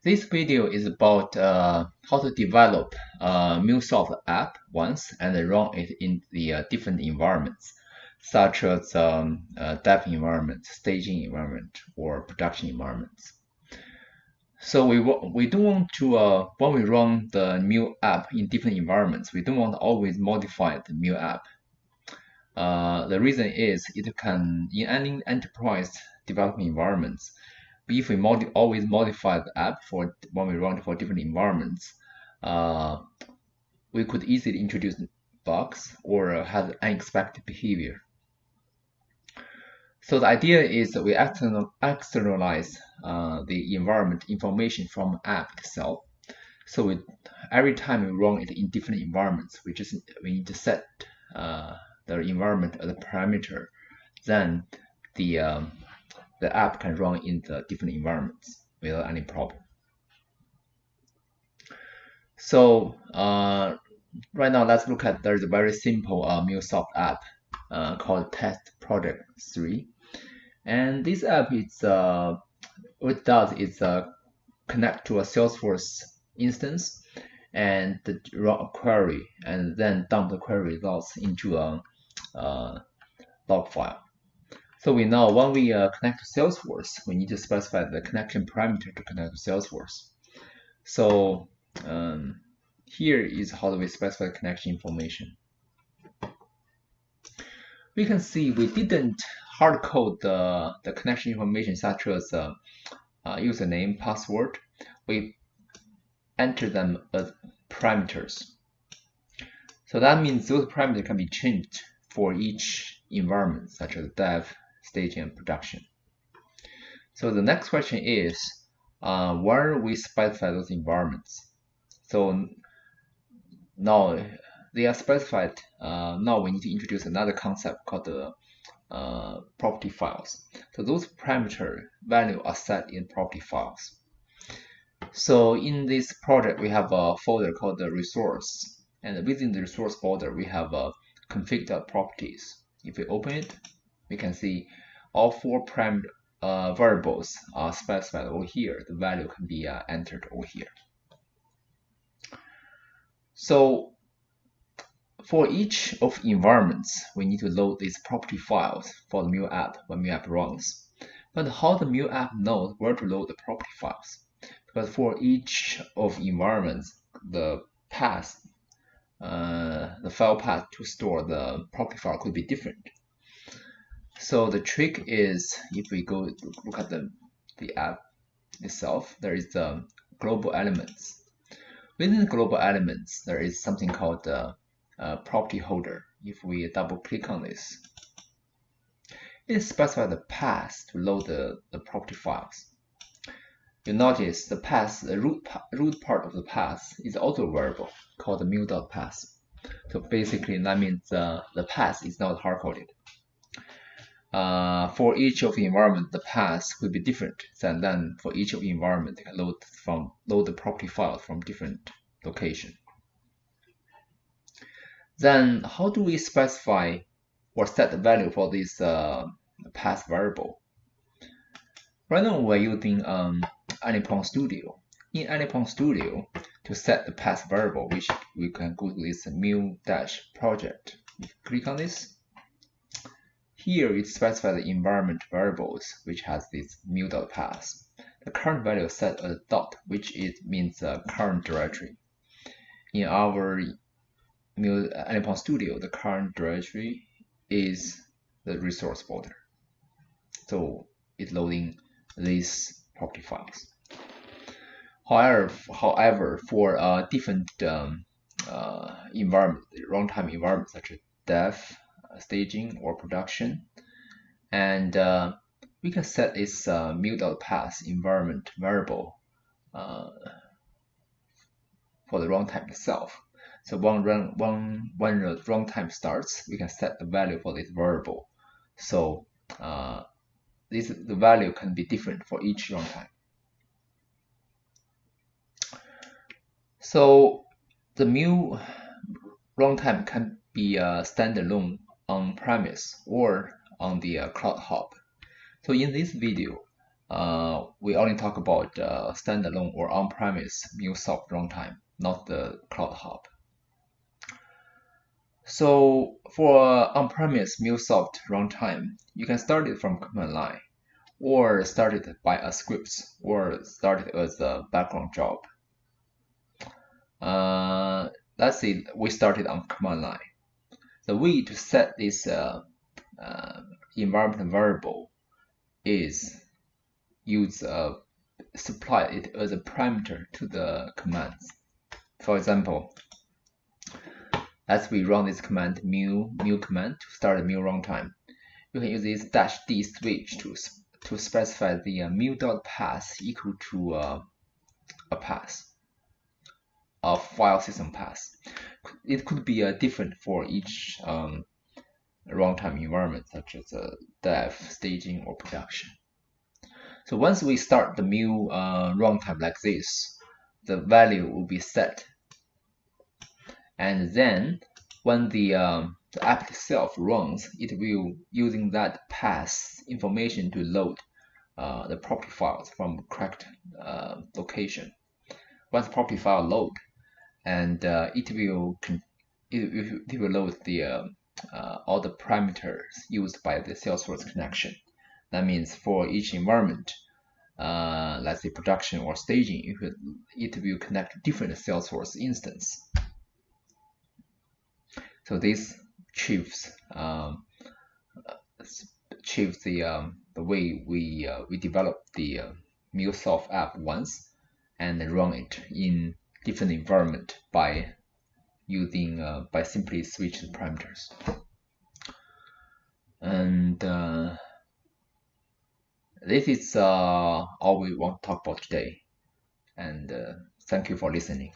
This video is about how to develop a MuleSoft app once and run it in the different environments, such as dev environment, staging environment, or production environments. So we don't want to when we run the Mule app in different environments, we don't want to always modify the Mule app. The reason is it can in any enterprise development environments. If we always modify the app for when we run for different environments, we could easily introduce bugs or have unexpected behavior. So the idea is that we externalize the environment information from app itself. So every time we run it in different environments, we need to set the environment as a parameter. Then the app can run in the different environments without any problem. So right now, let's look at there's a very simple MuleSoft app called Test Project 3. And this app, what it does is connect to a Salesforce instance and run a query, and then dump the query results into a log file. So we know when we connect to Salesforce, we need to specify the connection parameter to connect to Salesforce. So here is how we specify the connection information. We can see we didn't hard code the connection information such as username, password. We enter them as parameters. So that means those parameters can be changed for each environment, such as dev, staging, and production. So the next question is, where we specify those environments. So now they are specified. Now we need to introduce another concept called the property files. So those parameter values are set in property files. So in this project, we have a folder called the resource, and within the resource folder, we have config properties. If we open it, we can see all four variables are specified over here. The value can be entered over here. So for each of environments, we need to load these property files for the Mule app when Mule app runs. But how the Mule app knows where to load the property files? Because for each of environments, the path, the file path to store the property file could be different. So the trick is, if we go look at the app itself, there is the global elements. Within the global elements, there is something called the property holder. If we double click on this, it specifies the path to load the property files. You notice the path, the root part of the path is also a variable called the mule.path. So basically that means the path is not hard-coded. For each of the environment, the path will be different. Then for each of the environment, they can load the property file from different location. Then how do we specify or set the value for this path variable? Right now we're using Anypon Studio. In Anypon Studio, to set the path variable, which we can go to this Mule-project. If you click on this, here it specifies the environment variables, which has this mule.path. The current value is set as dot, which means current directory. In our Anypon Studio, the current directory is the resource folder. So it's loading these property files. However, for different environment, runtime environments such as dev, staging, or production, and we can set this mule.path environment variable for the runtime itself. So when the runtime starts, we can set the value for this variable. So the value can be different for each runtime. So the Mule runtime can be standalone on premise or on the cloud hub. So in this video, we only talk about standalone or on-premise MuleSoft runtime, not the Cloud Hub. So for on-premise MuleSoft runtime, you can start it from command line, or start it by a script, or start it as a background job. Let's say we started on command line. The way to set this environment variable is supply it as a parameter to the commands. For example, as we run this command mule command to start the mule runtime, you can use this -d switch to specify the mule.path equal to a path, a file system path. It could be different for each runtime environment, such as dev, staging, or production. So once we start the Mule runtime like this, the value will be set. And then when the app itself runs, it will using that path information to load the property files from correct location. Once property file load, and it will load the all the parameters used by the Salesforce connection. That means for each environment, let's say production or staging, it will connect different Salesforce instance. So this achieves the way we develop the MuleSoft app once and run it in different environment by simply switching parameters. And this is all we want to talk about today. And thank you for listening.